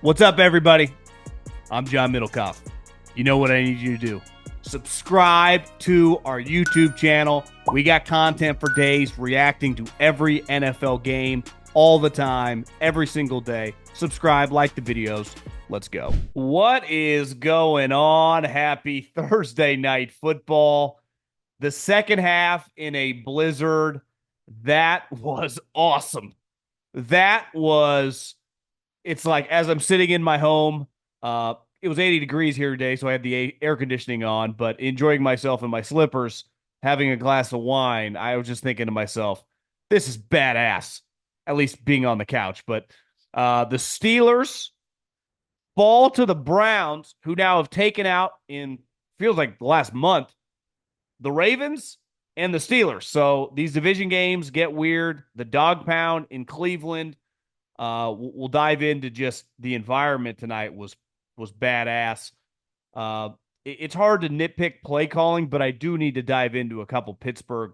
What's up, everybody? I'm John Middlekauff. You know what I need you to do. Subscribe to our YouTube channel. We got content for days reacting to every NFL game all the time, every single day. Subscribe, like the videos. Let's go. What is going on? Happy Thursday night football. The second half in a blizzard. That was awesome. That was It's like as I'm sitting in my home, it was 80 degrees here today, so I had the air conditioning on, but enjoying myself in my slippers, having a glass of wine. I was just thinking to myself, this is badass, at least being on the couch. But the Steelers fall to the Browns, who now have taken out, in feels like the last month, the Ravens and the Steelers. So these division games get weird. The dog pound in Cleveland. We'll dive into just the environment tonight was badass. It's hard to nitpick play calling, but I do need to dive into a couple Pittsburgh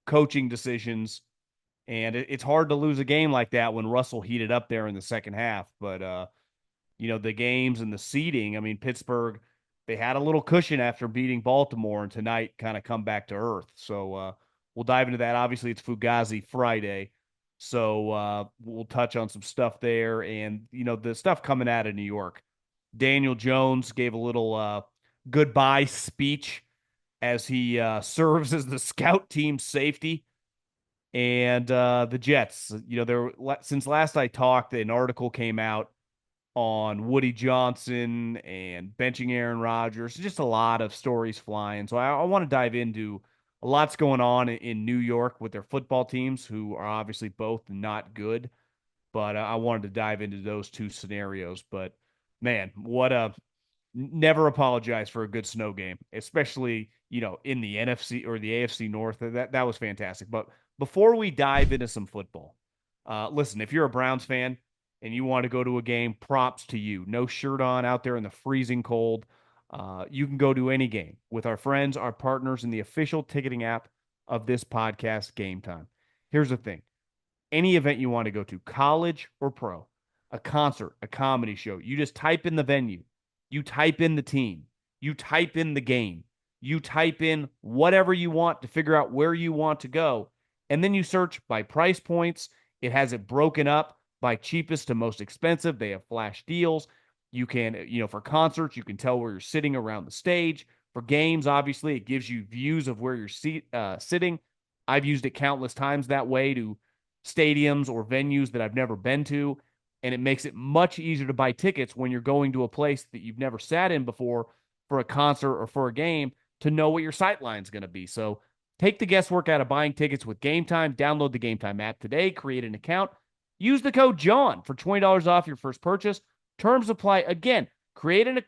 coaching decisions. And it's hard to lose a game like that when Russell heated up there in the second half. But the games and the seeding. I mean, Pittsburgh, they had a little cushion after beating Baltimore, and tonight kind of come back to earth. So we'll dive into that. Obviously, it's Fugazi Friday. So we'll touch on some stuff there, and the stuff coming out of New York. Daniel Jones gave a little goodbye speech as he serves as the scout team safety, and the Jets. Since last I talked, an article came out on Woody Johnson and benching Aaron Rodgers. Just a lot of stories flying. So I want to dive into a lot's going on in New York with their football teams, who are obviously both not good. But I wanted to dive into those two scenarios. But man, never apologize for a good snow game, especially in the NFC or the AFC North. That was fantastic. But before we dive into some football, listen, if you're a Browns fan and you want to go to a game, props to you. No shirt on out there in the freezing cold. You can go to any game with our friends, our partners, in the official ticketing app of this podcast, Game Time. Here's the thing. Any event you want to go to, college or pro, a concert, a comedy show, you just type in the venue. You type in the team. You type in the game. You type in whatever you want to figure out where you want to go. And then you search by price points. It has it broken up by cheapest to most expensive. They have flash deals. You can, for concerts, you can tell where you're sitting around the stage. For games, obviously, it gives you views of where you're sitting. I've used it countless times that way to stadiums or venues that I've never been to. And it makes it much easier to buy tickets when you're going to a place that you've never sat in before for a concert or for a game to know what your sight line is going to be. So take the guesswork out of buying tickets with Game Time. Download the Game Time app today. Create an account. Use the code JOHN for $20 off your first purchase. Terms apply. Again, create an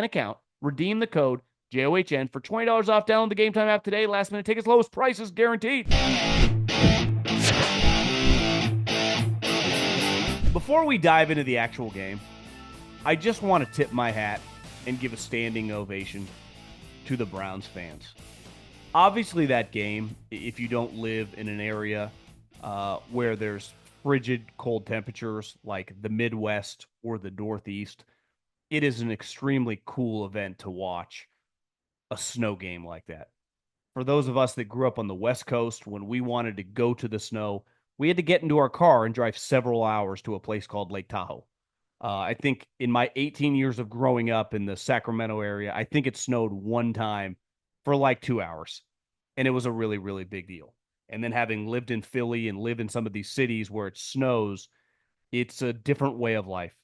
account. Redeem the code JOHN for $20 off. Download the Game Time app today. Last minute tickets, lowest prices guaranteed. Before we dive into the actual game, I just want to tip my hat and give a standing ovation to the Browns fans. Obviously, that game, if you don't live in an area where there's frigid cold temperatures like the Midwest or the Northeast, it is an extremely cool event to watch a snow game like that. For those of us that grew up on the West Coast, when we wanted to go to the snow, we had to get into our car and drive several hours to a place called Lake Tahoe. I think in my 18 years of growing up in the Sacramento area, I think it snowed one time for like 2 hours. And it was a really, really big deal. And then having lived in Philly and live in some of these cities where it snows, it's a different way of life.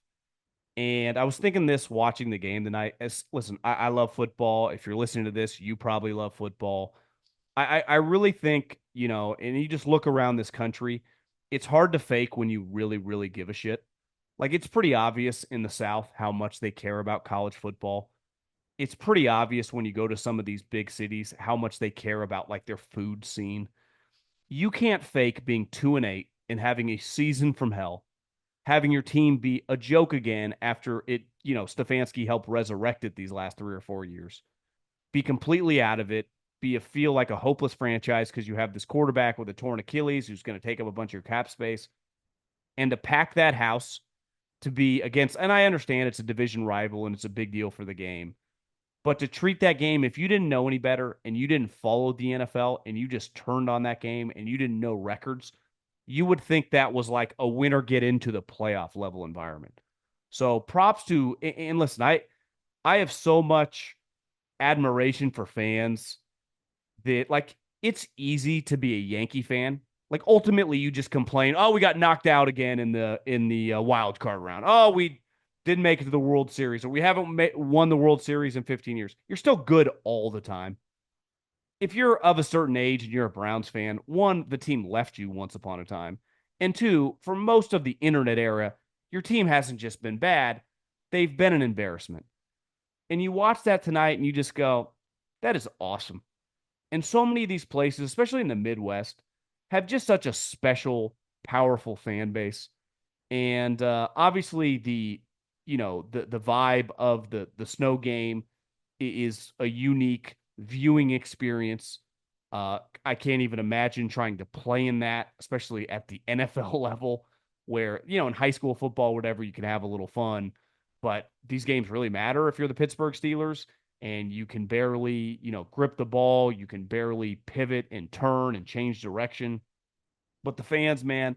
And I was thinking this watching the game tonight. Listen, I love football. If you're listening to this, you probably love football. I really think, and you just look around this country, it's hard to fake when you really, really give a shit. Like, it's pretty obvious in the South how much they care about college football. It's pretty obvious when you go to some of these big cities how much they care about, like, their food scene. You can't fake being 2-8 and having a season from hell, having your team be a joke again after Stefanski helped resurrect it these last 3 or 4 years. Be completely out of it, feel like a hopeless franchise because you have this quarterback with a torn Achilles who's going to take up a bunch of your cap space, and to pack that house to be against, and I understand it's a division rival and it's a big deal for the game, but to treat that game, if you didn't know any better and you didn't follow the NFL and you just turned on that game and you didn't know records, you would think that was like a winner get into the playoff level environment. So props to, and listen, I have so much admiration for fans that like it's easy to be a Yankee fan. Like ultimately, you just complain, "Oh, we got knocked out again in the wild card round. Oh, we didn't make it to the World Series, or we haven't won the World Series in 15 years." You're still good all the time. If you're of a certain age and you're a Browns fan, one, the team left you once upon a time, and two, for most of the internet era, your team hasn't just been bad; they've been an embarrassment. And you watch that tonight, and you just go, "That is awesome." And so many of these places, especially in the Midwest, have just such a special, powerful fan base. And obviously, the vibe of the snow game is a unique viewing experience. I can't even imagine trying to play in that, especially at the NFL level, where in high school football, whatever, you can have a little fun, but these games really matter if you're the Pittsburgh Steelers and you can barely, grip the ball, you can barely pivot and turn and change direction. But the fans, man,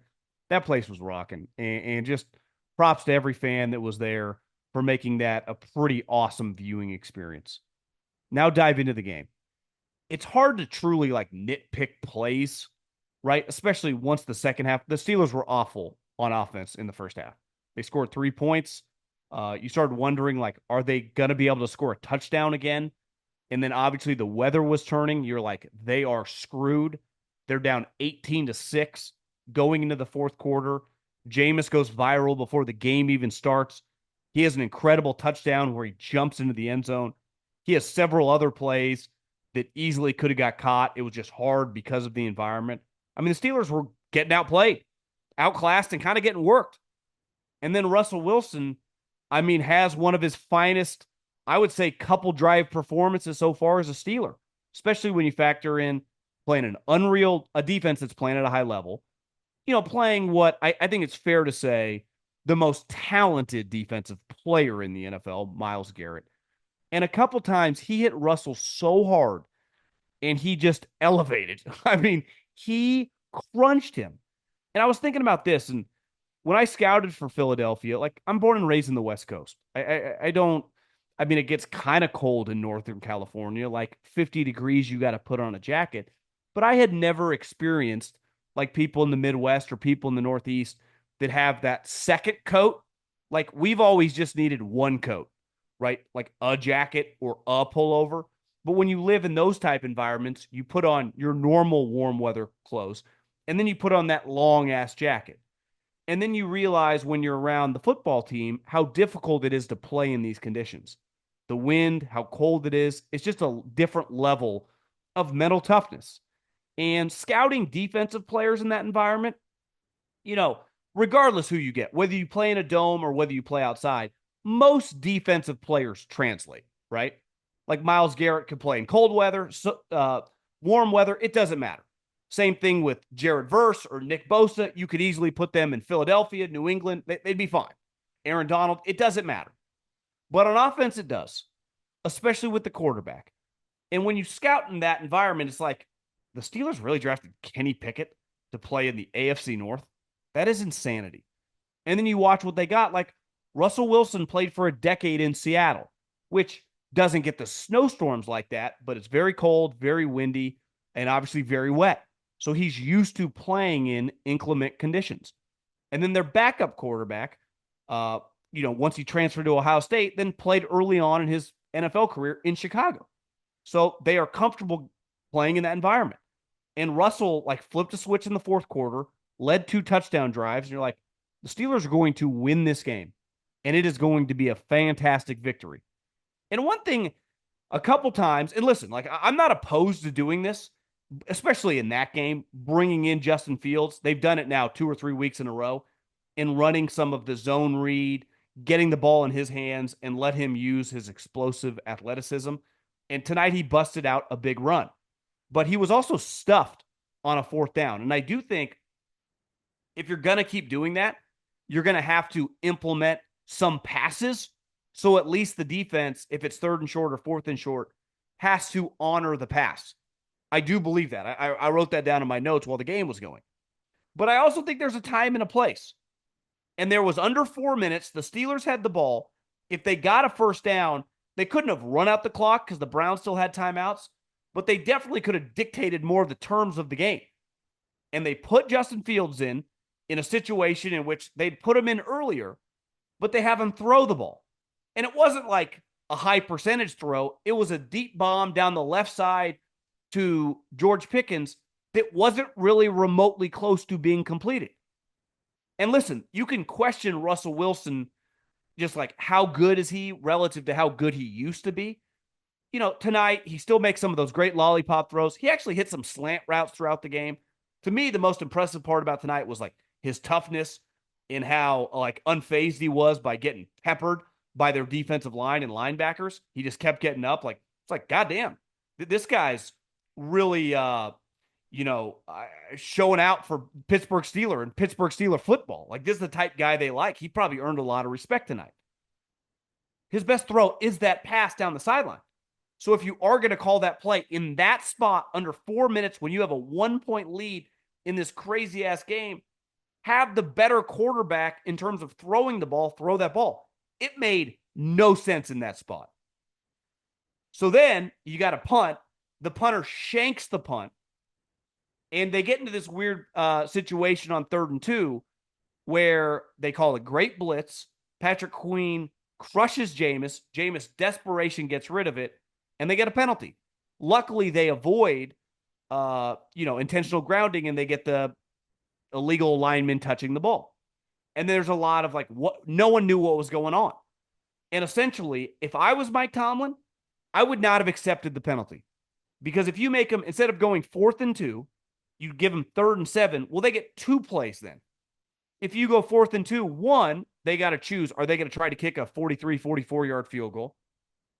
that place was rocking. And just props to every fan that was there for making that a pretty awesome viewing experience. Now dive into the game. It's hard to truly like nitpick plays, right? Especially once the second half. The Steelers were awful on offense in the first half. They scored 3 points. You started wondering, like, are they going to be able to score a touchdown again? And then obviously the weather was turning. You're like, they are screwed. They're down 18-6 going into the fourth quarter. Jameis goes viral before the game even starts. He has an incredible touchdown where he jumps into the end zone. He has several other plays that easily could have got caught. It was just hard because of the environment. I mean, the Steelers were getting outplayed, outclassed, and kind of getting worked. And then Russell Wilson, I mean, has one of his finest, I would say, couple drive performances so far as a Steeler, especially when you factor in playing a defense that's playing at a high level, playing what I think it's fair to say the most talented defensive player in the NFL, Myles Garrett. And a couple times he hit Russell so hard and he just elevated. I mean, he crunched him. And I was thinking about this, and when I scouted for Philadelphia, like I'm born and raised in the West Coast. I don't, I mean, it gets kind of cold in Northern California, like 50 degrees, you got to put on a jacket. But I had never experienced like people in the Midwest or people in the Northeast that have that second coat. Like we've always just needed one coat, right? Like a jacket or a pullover. But when you live in those type environments, you put on your normal warm weather clothes and then you put on that long ass jacket. And then you realize when you're around the football team how difficult it is to play in these conditions. The wind, how cold it is. It's just a different level of mental toughness. And scouting defensive players in that environment, you know, regardless who you get, whether you play in a dome or whether you play outside, most defensive players translate, right? Like Myles Garrett could play in cold weather, warm weather, it doesn't matter. Same thing with Jared Verse or Nick Bosa. You could easily put them in Philadelphia, New England. They'd be fine. Aaron Donald, it doesn't matter. But on offense, it does, especially with the quarterback. And when you scout in that environment, it's like the Steelers really drafted Kenny Pickett to play in the AFC North. That is insanity. And then you watch what they got. Like Russell Wilson played for a decade in Seattle, which doesn't get the snowstorms like that, but it's very cold, very windy, and obviously very wet. So he's used to playing in inclement conditions. And then their backup quarterback, once he transferred to Ohio State, then played early on in his NFL career in Chicago. So they are comfortable playing in that environment. And Russell like flipped a switch in the fourth quarter, led 2 touchdown drives, and you're like, the Steelers are going to win this game. And it is going to be a fantastic victory. And one thing, a couple times, and listen, like I'm not opposed to doing this, especially in that game, bringing in Justin Fields. They've done it now 2 or 3 weeks in a row and running some of the zone read, getting the ball in his hands and let him use his explosive athleticism. And tonight he busted out a big run, but he was also stuffed on a fourth down. And I do think if you're going to keep doing that, you're going to have to implement some passes. So at least the defense, if it's 3rd and short or 4th and short, has to honor the pass. I do believe that. I wrote that down in my notes while the game was going. But I also think there's a time and a place. And there was under 4 minutes. The Steelers had the ball. If they got a first down, they couldn't have run out the clock because the Browns still had timeouts, but they definitely could have dictated more of the terms of the game. And they put Justin Fields in a situation in which they'd put him in earlier, but they have him throw the ball. And it wasn't like a high percentage throw. It was a deep bomb down the left side to George Pickens that wasn't really remotely close to being completed. And listen, you can question Russell Wilson, just like how good is he relative to how good he used to be. You know, tonight he still makes some of those great lollipop throws. He actually hit some slant routes throughout the game. To me, the most impressive part about tonight was like his toughness in how like unfazed he was by getting peppered by their defensive line and linebackers. He just kept getting up. Like, it's like, goddamn, this guy's really, showing out for Pittsburgh Steelers and Pittsburgh Steelers football. Like, this is the type guy they like. He probably earned a lot of respect tonight. His best throw is that pass down the sideline. So if you are going to call that play in that spot under 4 minutes when you have a 1-point lead in this crazy-ass game, have the better quarterback in terms of throwing the ball, throw that ball. It made no sense in that spot. So then you got a punt. The punter shanks the punt. And they get into this weird situation on 3rd and 2 where they call a great blitz. Patrick Queen crushes Jameis. Jameis, desperation, gets rid of it. And they get a penalty. Luckily, they avoid, intentional grounding, and they get the illegal lineman touching the ball. And there's a lot of no one knew what was going on. And essentially, if I was Mike Tomlin, I would not have accepted the penalty. Because if you make them, instead of going 4th and 2, you give them 3rd and 7, well, they get 2 plays then. If you go 4th and 2, 1, they got to choose. Are they going to try to kick a 43, 44-yard field goal?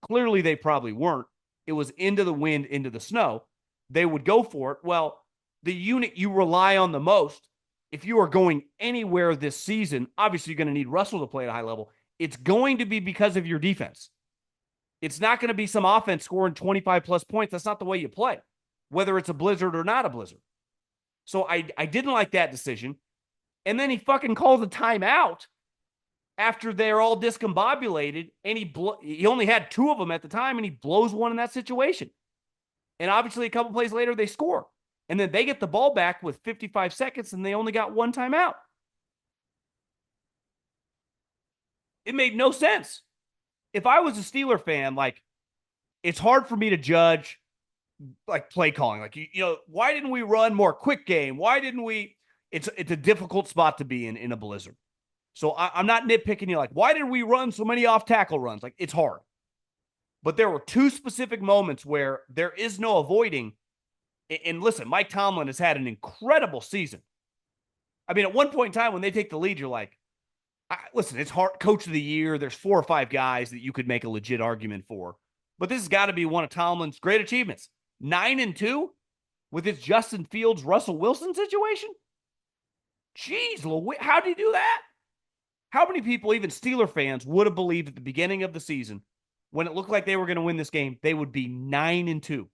Clearly, they probably weren't. It was into the wind, into the snow. They would go for it. Well, the unit you rely on the most, if you are going anywhere this season, obviously you're going to need Russell to play at a high level. It's going to be because of your defense. It's not going to be some offense scoring 25-plus points. That's not the way you play, whether it's a blizzard or not a blizzard. So I didn't like that decision. And then he fucking calls a timeout after they're all discombobulated, and he only had 2 of them at the time, and he blows one in that situation. And obviously a couple plays later, they score. And then they get the ball back with 55 seconds, and they only got 1 timeout. It made no sense. If I was a Steeler fan, it's hard for me to judge play calling. Why didn't we run more quick game? Why didn't we? It's a difficult spot to be in a blizzard. So I'm not nitpicking you why did we run so many off-tackle runs? It's hard. But there were 2 specific moments where there is no avoiding. And listen, Mike Tomlin has had an incredible season. I mean, at one point in time when they take the lead, you're like, listen, it's hard. Coach of the year. There's 4 or 5 guys that you could make a legit argument for. But this has got to be one of Tomlin's great achievements. 9-2 with his Justin Fields, Russell Wilson situation? Jeez, how did he do that? How many people, even Steeler fans, would have believed at the beginning of the season, when it looked like they were going to win this game, they would be 9-2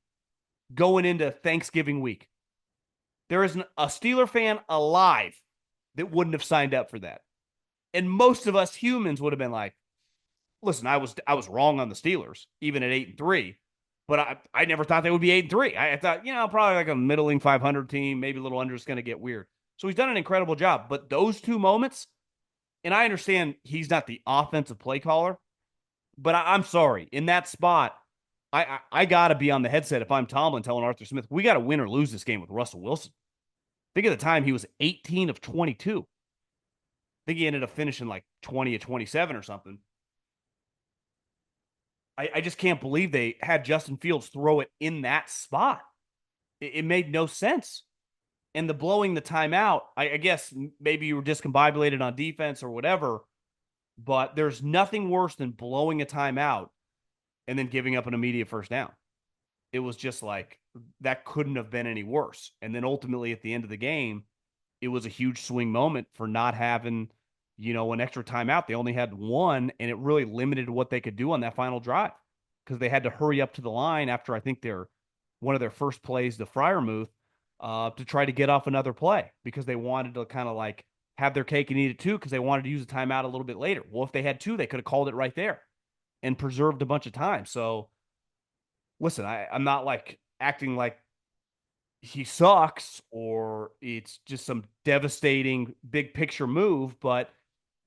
going into Thanksgiving week? There isn't a Steeler fan alive that wouldn't have signed up for that. And most of us humans would have been like, listen, I was wrong on the Steelers, even at 8-3, but I never thought they would be 8-3. I thought, probably like a middling 500 team, maybe a little under, is going to get weird. So he's done an incredible job. But those 2 moments, and I understand he's not the offensive play caller, but I'm sorry. In that spot, I got to be on the headset if I'm Tomlin telling Arthur Smith, we got to win or lose this game with Russell Wilson. Think of the time he was 18 of 22. I think he ended up finishing 20 of 27 or something. I just can't believe they had Justin Fields throw it in that spot. It made no sense. And the blowing the timeout, I guess maybe you were discombobulated on defense or whatever, but there's nothing worse than blowing a timeout and then giving up an immediate first down. It was just that couldn't have been any worse. And then ultimately at the end of the game, it was a huge swing moment for not having, an extra timeout. They only had one, and it really limited what they could do on that final drive because they had to hurry up to the line after I think one of their first plays, the Freiermuth, to try to get off another play because they wanted to kind of like have their cake and eat it too because they wanted to use the timeout a little bit later. Well, if they had two, they could have called it right there and preserved a bunch of time. So listen, I'm not like acting like he sucks or it's just some devastating big picture move, but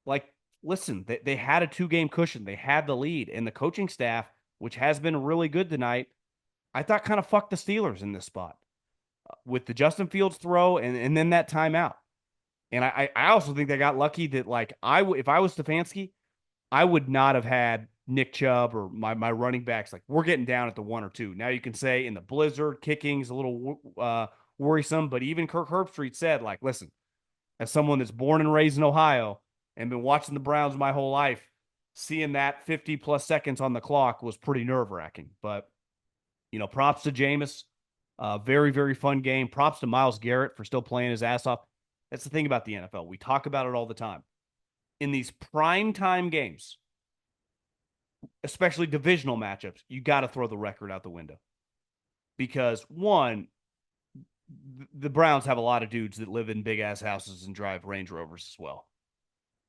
like, listen, they had a 2-game cushion. They had the lead, and the coaching staff, which has been really good tonight, I thought kind of fucked the Steelers in this spot with the Justin Fields throw and then that timeout. And I also think they got lucky that like if I was Stefanski, I would not have had Nick Chubb or my running backs. Like, we're getting down at the 1 or 2. Now you can say in the blizzard, kicking is a little worrisome, but even Kirk Herbstreit said, like, listen, as someone that's born and raised in Ohio and been watching the Browns my whole life, seeing that 50 plus seconds on the clock was pretty nerve wracking. But, props to Jameis. Very, very fun game. Props to Myles Garrett for still playing his ass off. That's the thing about the NFL. We talk about it all the time. In these prime time games, especially divisional matchups, you got to throw the record out the window. Because one, the Browns have a lot of dudes that live in big ass houses and drive Range Rovers as well.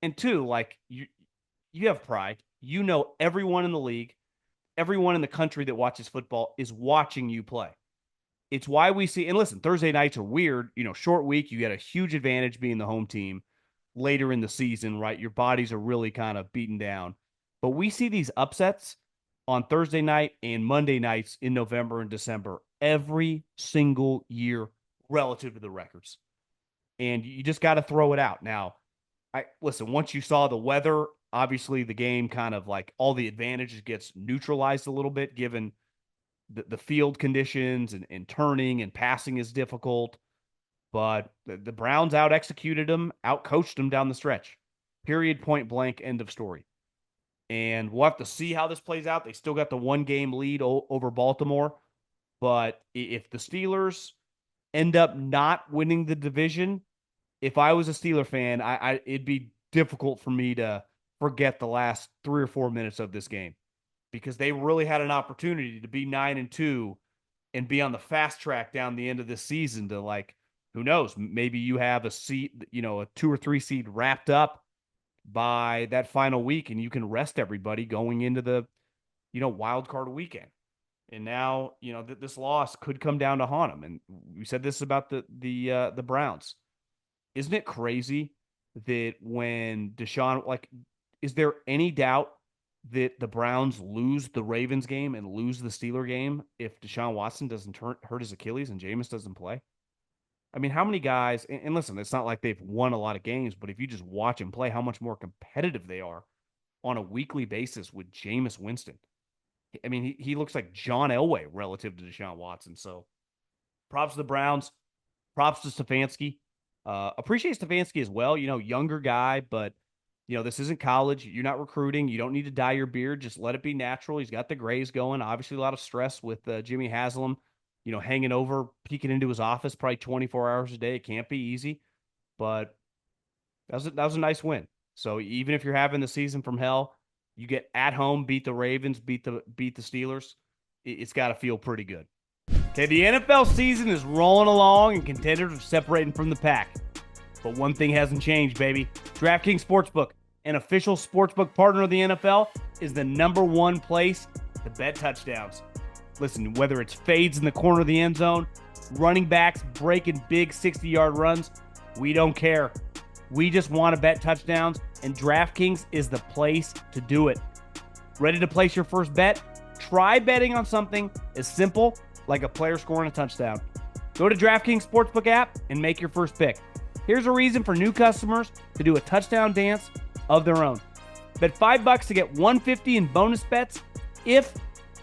And two, like you have pride. Everyone in the league, everyone in the country that watches football is watching you play. It's why we see, and listen, Thursday nights are weird, short week. You get a huge advantage being the home team later in the season, right? Your bodies are really kind of beaten down. But we see these upsets on Thursday night and Monday nights in November and December every single year relative to the records. And you just got to throw it out. Now, listen, once you saw the weather, obviously the game kind of like all the advantages gets neutralized a little bit given the field conditions and turning and passing is difficult. But the Browns out-executed them, out-coached them down the stretch. Period, point blank, end of story. And we'll have to see how this plays out. They still got the 1-game lead over Baltimore. But if the Steelers end up not winning the division, if I was a Steeler fan, it'd be difficult for me to forget the last 3 or 4 minutes of this game because they really had an opportunity to be 9-2 and be on the fast track down the end of this season to, like, who knows, maybe you have a seat, a 2 or 3 seed wrapped up by that final week and you can rest everybody going into the, wild card weekend. And now, this loss could come down to haunt them. And we said this about the Browns. Isn't it crazy that when Deshaun, like, is there any doubt that the Browns lose the Ravens game and lose the Steeler game if Deshaun Watson doesn't hurt his Achilles and Jameis doesn't play? I mean, how many guys, and listen, it's not like they've won a lot of games, but if you just watch them play, how much more competitive they are on a weekly basis with Jameis Winston. I mean, he looks like John Elway relative to Deshaun Watson. So props to the Browns, props to Stefanski. Appreciate Stefanski as well, younger guy, but, this isn't college. You're not recruiting. You don't need to dye your beard. Just let it be natural. He's got the grays going. Obviously, a lot of stress with Jimmy Haslam. Hanging over, peeking into his office probably 24 hours a day. It can't be easy, but that was a nice win. So even if you're having the season from hell, you get at home, beat the Ravens, beat the Steelers. It's got to feel pretty good. Okay, the NFL season is rolling along and contenders are separating from the pack. But one thing hasn't changed, baby. DraftKings Sportsbook, an official sportsbook partner of the NFL, is the #1 place to bet touchdowns. Listen, whether it's fades in the corner of the end zone, running backs breaking big 60-yard runs, we don't care. We just want to bet touchdowns, and DraftKings is the place to do it. Ready to place your first bet? Try betting on something as simple like a player scoring a touchdown. Go to DraftKings Sportsbook app and make your first pick. Here's a reason for new customers to do a touchdown dance of their own. Bet $5 to get $150 in bonus bets if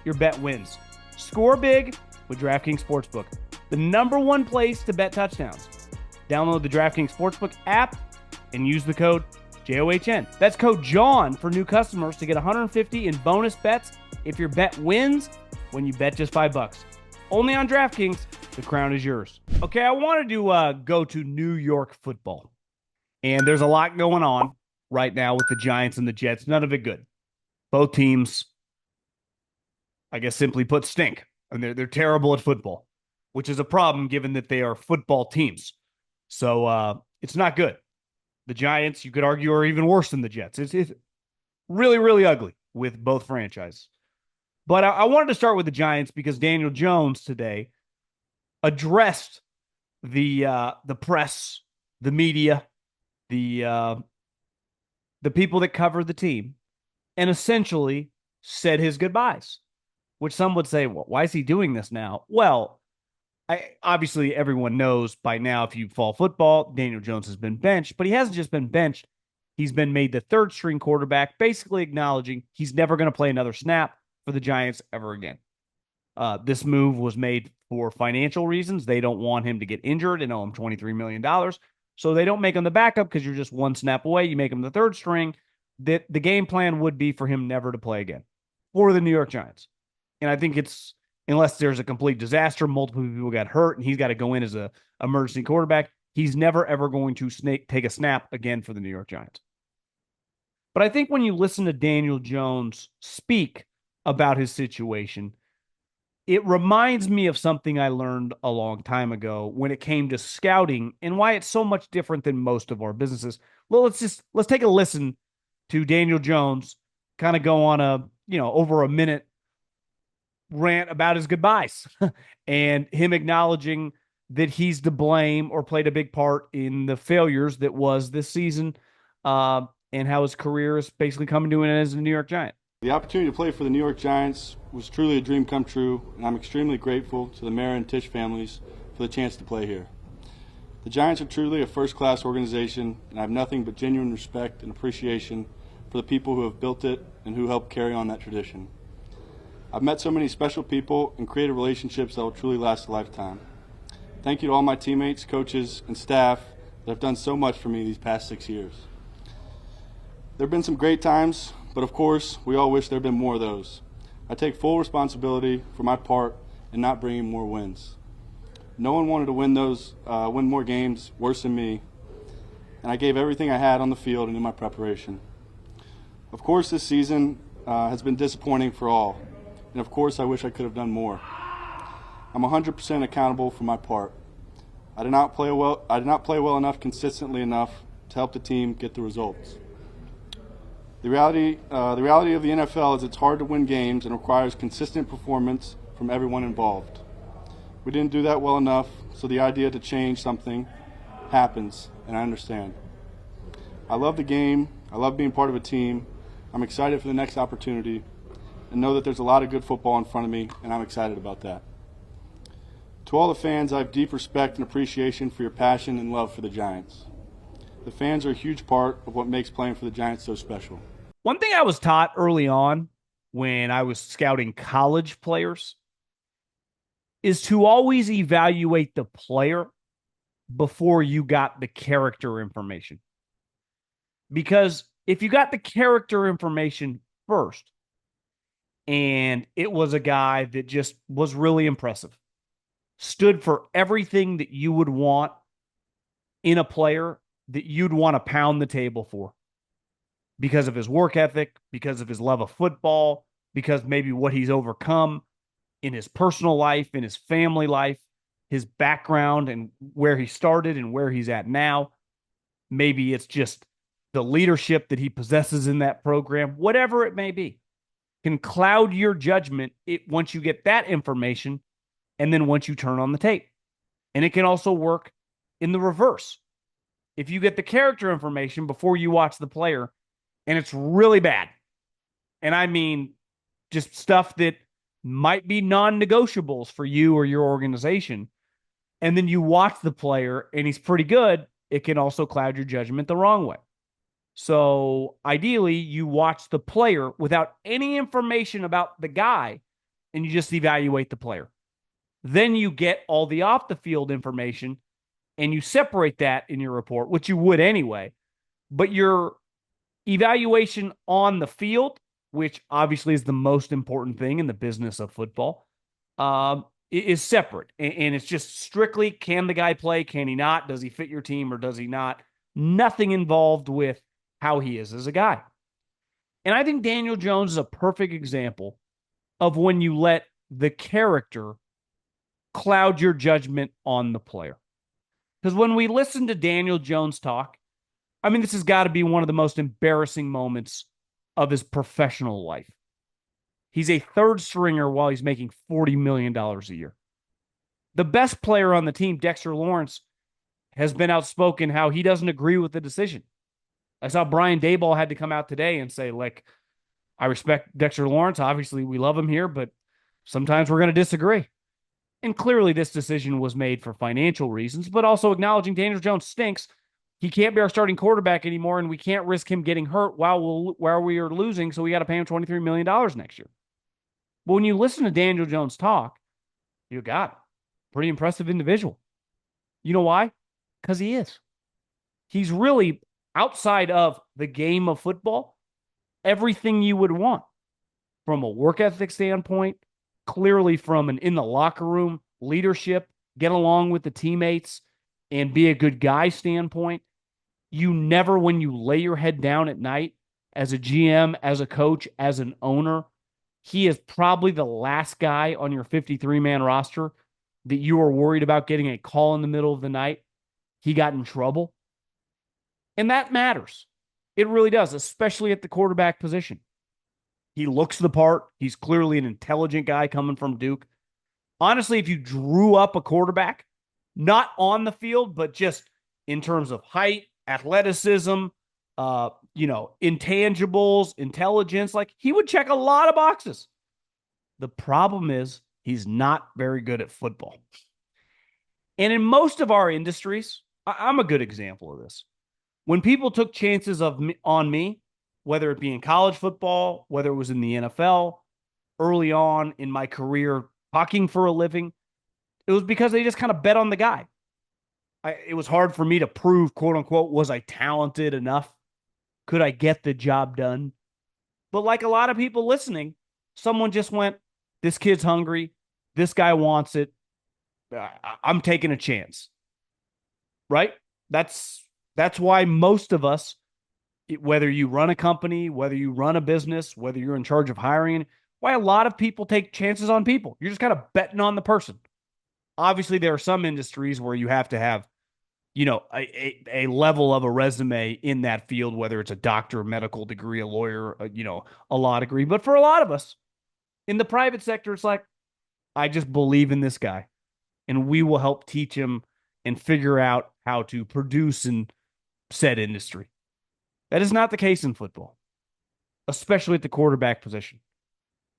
your bet wins. Score big with DraftKings Sportsbook, the #1 place to bet touchdowns. Download the DraftKings Sportsbook app and use the code JOHN. That's code JOHN for new customers to get $150 in bonus bets if your bet wins when you bet just $5. Only on DraftKings. The crown is yours. Okay, I wanted to go to New York football. And there's a lot going on. right now with the Giants and the Jets. None of it good. Both teams, I guess, simply put, stink. And they're terrible at football, which is a problem given that they are football teams. So it's not good. The Giants, you could argue, are even worse than the Jets. It's really, really ugly with both franchises. But I wanted to start with the Giants because Daniel Jones today addressed the press, the media, the people that cover the team, and essentially said his goodbyes. Which some would say, well, why is he doing this now? Well, obviously everyone knows by now, if you follow football, Daniel Jones has been benched, but he hasn't just been benched. He's been made the third string quarterback, basically acknowledging he's never going to play another snap for the Giants ever again. This move was made for financial reasons. They don't want him to get injured and owe him $23 million. So they don't make him the backup because you're just one snap away. You make him the third string. The game plan would be for him never to play again for the New York Giants. And I think it's, unless there's a complete disaster, multiple people got hurt, and he's got to go in as a emergency quarterback, he's never, ever going to take a snap again for the New York Giants. But I think when you listen to Daniel Jones speak about his situation, it reminds me of something I learned a long time ago when it came to scouting and why it's so much different than most of our businesses. Well, let's take a listen to Daniel Jones kind of go on a, over a minute rant about his goodbyes and him acknowledging that he's to blame or played a big part in the failures that was this season, and how his career is basically coming to an end as a New York Giant. The opportunity to play for the New York Giants was truly a dream come true, and I'm extremely grateful to the Mara and Tisch families for the chance to play here. The Giants are truly a first-class organization, and I have nothing but genuine respect and appreciation for the people who have built it and who helped carry on that tradition. I've met so many special people and created relationships that will truly last a lifetime. Thank you to all my teammates, coaches, and staff that have done so much for me these past 6 years. There have been some great times, but of course, we all wish there had been more of those. I take full responsibility for my part in not bringing more wins. No one wanted to win more games worse than me, and I gave everything I had on the field and in my preparation. Of course, this season has been disappointing for all. And of course, I wish I could have done more. I'm 100% accountable for my part. I did not play well enough consistently enough to help the team get the results. The reality of the NFL is it's hard to win games and requires consistent performance from everyone involved. We didn't do that well enough, so the idea to change something happens, and I understand. I love the game. I love being part of a team. I'm excited for the next opportunity, and know that there's a lot of good football in front of me, and I'm excited about that. To all the fans, I have deep respect and appreciation for your passion and love for the Giants. The fans are a huge part of what makes playing for the Giants so special. One thing I was taught early on when I was scouting college players is to always evaluate the player before you got the character information. Because if you got the character information first, and it was a guy that just was really impressive, stood for everything that you would want in a player that you'd want to pound the table for because of his work ethic, because of his love of football, because maybe what he's overcome in his personal life, in his family life, his background and where he started and where he's at now. Maybe it's just the leadership that he possesses in that program, whatever it may be. Can cloud your judgment once you get that information and then once you turn on the tape. And it can also work in the reverse. If you get the character information before you watch the player and it's really bad, and I mean just stuff that might be non-negotiables for you or your organization, and then you watch the player and he's pretty good, it can also cloud your judgment the wrong way. So ideally, you watch the player without any information about the guy, and you just evaluate the player. Then you get all the off-the-field information, and you separate that in your report, which you would anyway. But your evaluation on the field, which obviously is the most important thing in the business of football, is separate. And it's just strictly, can the guy play? Can he not? Does he fit your team or does he not? Nothing involved with how he is as a guy. And I think Daniel Jones is a perfect example of when you let the character cloud your judgment on the player. Because when we listen to Daniel Jones talk, I mean, this has got to be one of the most embarrassing moments of his professional life. He's a third stringer while he's making $40 million a year. The best player on the team, Dexter Lawrence, has been outspoken how he doesn't agree with the decision. I saw Brian Daboll had to come out today and say, like, I respect Dexter Lawrence. Obviously, we love him here, but sometimes we're going to disagree. And clearly, this decision was made for financial reasons, but also acknowledging Daniel Jones stinks. He can't be our starting quarterback anymore, and we can't risk him getting hurt while we are losing, so we got to pay him $23 million next year. But when you listen to Daniel Jones talk, you got pretty impressive individual. You know why? Because he is. He's really, outside of the game of football, everything you would want from a work ethic standpoint, clearly from an in the locker room leadership, get along with the teammates, and be a good guy standpoint. You never, when you lay your head down at night as a GM, as a coach, as an owner, he is probably the last guy on your 53-man roster that you are worried about getting a call in the middle of the night. He got in trouble. And that matters. It really does, especially at the quarterback position. He looks the part. He's clearly an intelligent guy coming from Duke. Honestly, if you drew up a quarterback, not on the field, but just in terms of height, athleticism, intangibles, intelligence, like he would check a lot of boxes. The problem is he's not very good at football. And in most of our industries, I'm a good example of this. When people took chances on me, whether it be in college football, whether it was in the NFL, early on in my career, talking for a living, it was because they just kind of bet on the guy. It was hard for me to prove, quote unquote, was I talented enough? Could I get the job done? But like a lot of people listening, someone just went, this kid's hungry. This guy wants it. I'm taking a chance. Right? That's why most of us, whether you run a company, whether you run a business, whether you're in charge of hiring, why a lot of people take chances on people. You're just kind of betting on the person. Obviously, there are some industries where you have to have, a level of a resume in that field, whether it's a doctor, a medical degree, a lawyer, a law degree. But for a lot of us in the private sector, it's like, I just believe in this guy and we will help teach him and figure out how to produce in said industry. That is not the case in football, especially at the quarterback position.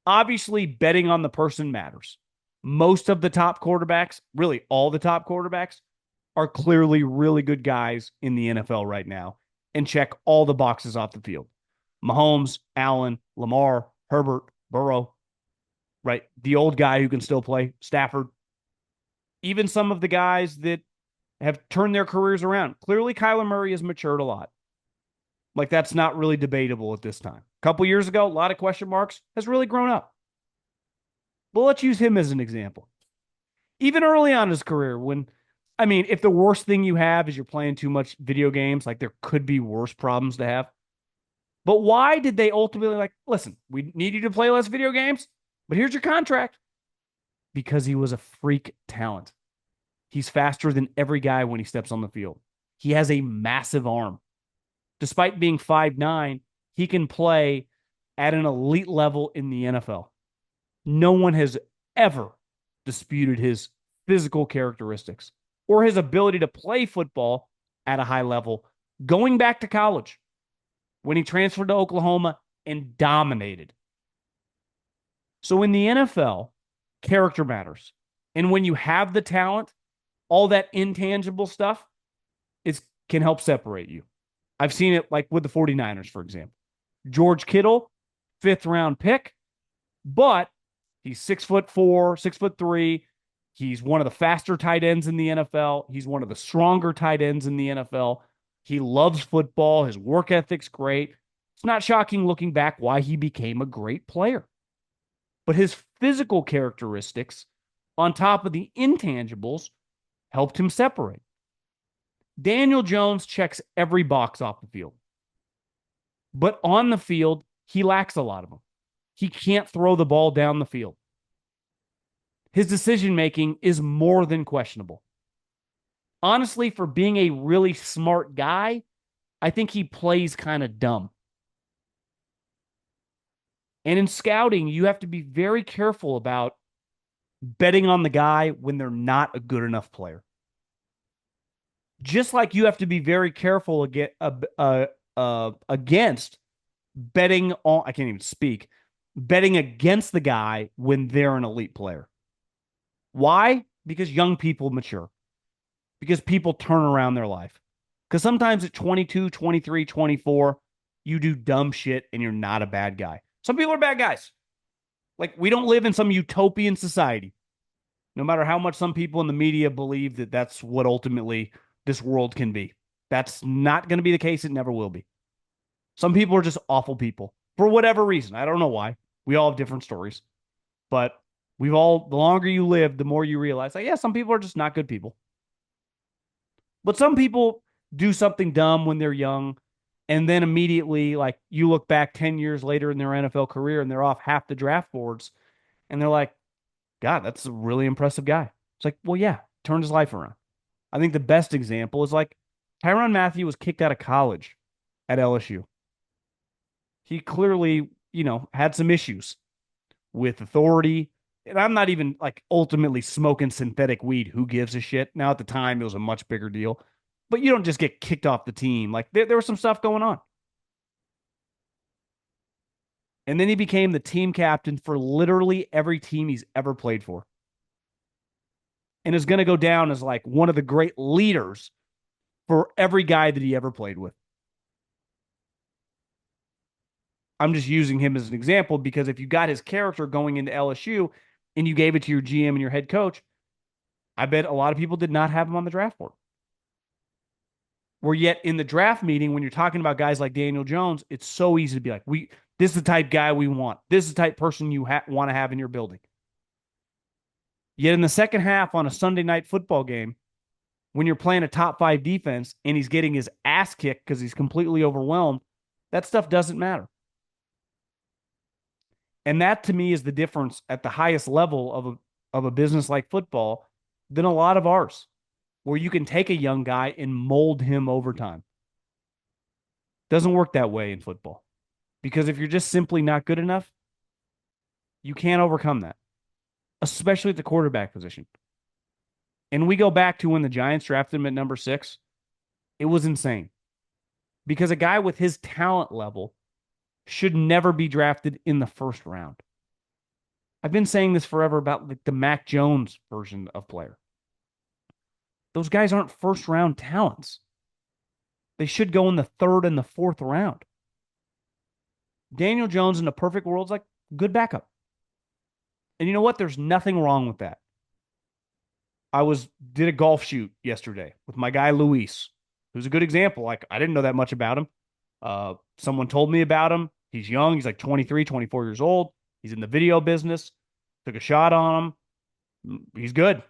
Obviously, betting on the person matters. Most of the top quarterbacks, really all the top quarterbacks, are clearly really good guys in the NFL right now and check all the boxes off the field. Mahomes, Allen, Lamar, Herbert, Burrow, right? The old guy who can still play, Stafford. Even some of the guys that have turned their careers around. Clearly, Kyler Murray has matured a lot. Like, that's not really debatable at this time. A couple years ago, a lot of question marks, has really grown up. But let's use him as an example. Even early on in his career, if the worst thing you have is you're playing too much video games, like there could be worse problems to have. But why did they ultimately listen, we need you to play less video games, but here's your contract? Because he was a freak talent. He's faster than every guy when he steps on the field. He has a massive arm. Despite being 5'9", he can play at an elite level in the NFL. No one has ever disputed his physical characteristics or his ability to play football at a high level, going back to college when he transferred to Oklahoma and dominated. So in the NFL, character matters. And when you have the talent, all that intangible stuff can help separate you. I've seen it like with the 49ers, for example. George Kittle, 5th-round pick, but he's 6'4", 6'3". He's one of the faster tight ends in the NFL. He's one of the stronger tight ends in the NFL. He loves football. His work ethic's great. It's not shocking looking back why he became a great player. But his physical characteristics, on top of the intangibles, helped him separate. Daniel Jones checks every box off the field. But on the field, he lacks a lot of them. He can't throw the ball down the field. His decision making is more than questionable. Honestly, for being a really smart guy, I think he plays kind of dumb. And in scouting, you have to be very careful about betting on the guy when they're not a good enough player. Just like you have to be very careful against betting on, I can't even speak, betting against the guy when they're an elite player. Why? Because young people mature, because people turn around their life. Because sometimes at 22, 23, 24, you do dumb shit and you're not a bad guy. Some people are bad guys. Like, we don't live in some utopian society. No matter how much some people in the media believe that that's what ultimately this world can be. That's not going to be the case. It never will be. Some people are just awful people for whatever reason. I don't know why. We all have different stories. But the longer you live, the more you realize, like, yeah, some people are just not good people. But some people do something dumb when they're young, and then immediately, like, you look back 10 years later in their NFL career and they're off half the draft boards, and they're like, God, that's a really impressive guy. It's like, well, yeah, turned his life around. I think the best example is like Tyrann Mathieu was kicked out of college at LSU. He clearly, had some issues with authority. And I'm not even like ultimately smoking synthetic weed. Who gives a shit? Now, at the time, it was a much bigger deal. But you don't just get kicked off the team. Like, there was some stuff going on. And then he became the team captain for literally every team he's ever played for. And is going to go down as like one of the great leaders for every guy that he ever played with. I'm just using him as an example because if you got his character going into LSU and you gave it to your GM and your head coach, I bet a lot of people did not have him on the draft board. Where yet in the draft meeting, when you're talking about guys like Daniel Jones, it's so easy to be like, this is the type guy we want. This is the type person you want to have in your building. Yet in the second half on a Sunday night football game, when you're playing a top 5 defense and he's getting his ass kicked because he's completely overwhelmed, that stuff doesn't matter. And that to me is the difference at the highest level of a business like football than a lot of ours, where you can take a young guy and mold him over time. Doesn't work that way in football. Because if you're just simply not good enough, you can't overcome that, especially at the quarterback position. And we go back to when the Giants drafted him at number 6. It was insane. Because a guy with his talent level should never be drafted in the first round. I've been saying this forever about like the Mac Jones version of player. Those guys aren't first round talents. They should go in the 3rd and the 4th round. Daniel Jones in a perfect world is like good backup. And you know what? There's nothing wrong with that. I did a golf shoot yesterday with my guy Luis, who's a good example. Like, I didn't know that much about him. Someone told me about him. He's young. He's like 23, 24 years old. He's in the video business. Took a shot on him. He's good.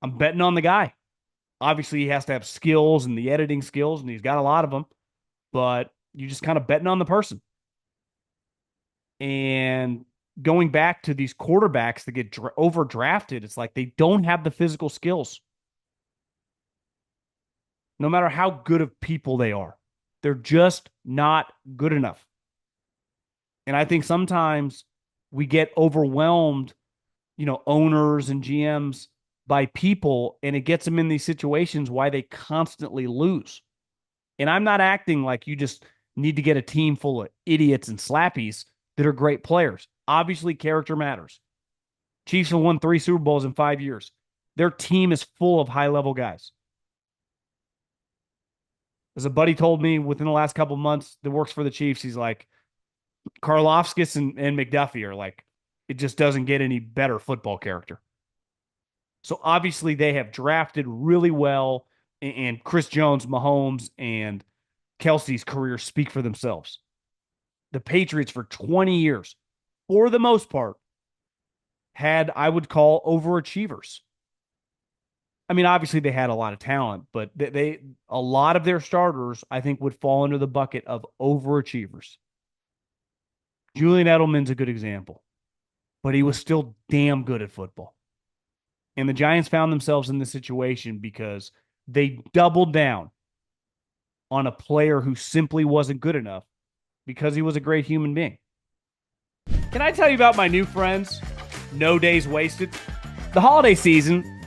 I'm betting on the guy. Obviously, he has to have skills and the editing skills, and he's got a lot of them. But you just kind of betting on the person. And going back to these quarterbacks that get overdrafted, it's like they don't have the physical skills. No matter how good of people they are, they're just not good enough. And I think sometimes we get overwhelmed, owners and GMs by people, and it gets them in these situations why they constantly lose. And I'm not acting like you just need to get a team full of idiots and slappies that are great players. Obviously, character matters. Chiefs have won 3 Super Bowls in 5 years. Their team is full of high-level guys. As a buddy told me within the last couple months that works for the Chiefs, he's like, Karlaftis and McDuffie are like, it just doesn't get any better football character. So obviously they have drafted really well, and Chris Jones, Mahomes, and Kelsey's careers speak for themselves. The Patriots for 20 years, for the most part, had, I would call, overachievers. I mean, obviously they had a lot of talent, but a lot of their starters, I think, would fall into the bucket of overachievers. Julian Edelman's a good example, but he was still damn good at football. And the Giants found themselves in this situation because they doubled down on a player who simply wasn't good enough because he was a great human being. Can I tell you about my new friends? No Days Wasted. The holiday season,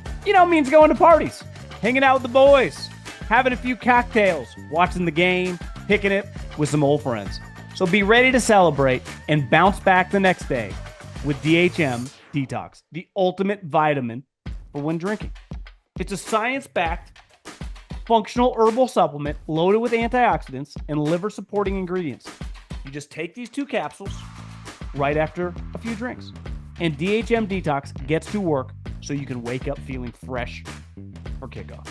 means going to parties, hanging out with the boys, having a few cocktails, watching the game, picking it with some old friends. So be ready to celebrate and bounce back the next day with DHM Detox, the ultimate vitamin for when drinking. It's a science-backed, functional herbal supplement loaded with antioxidants and liver-supporting ingredients. You just take these 2 capsules right after a few drinks. And DHM Detox gets to work so you can wake up feeling fresh for kickoff.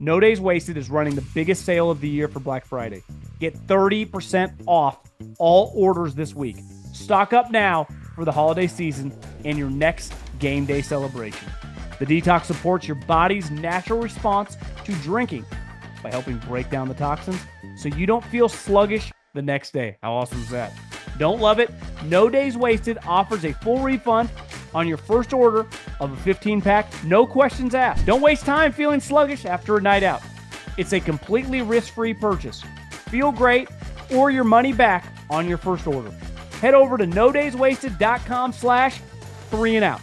No Days Wasted is running the biggest sale of the year for Black Friday. Get 30% off all orders this week. Stock up now for the holiday season and your next game day celebration. The Detox supports your body's natural response to drinking by helping break down the toxins so you don't feel sluggish the next day. How awesome is that? Don't love it? No Days Wasted offers a full refund on your first order of a 15-pack, no questions asked. Don't waste time feeling sluggish after a night out. It's a completely risk-free purchase. Feel great or your money back on your first order. Head over to nodayswasted.com/3andout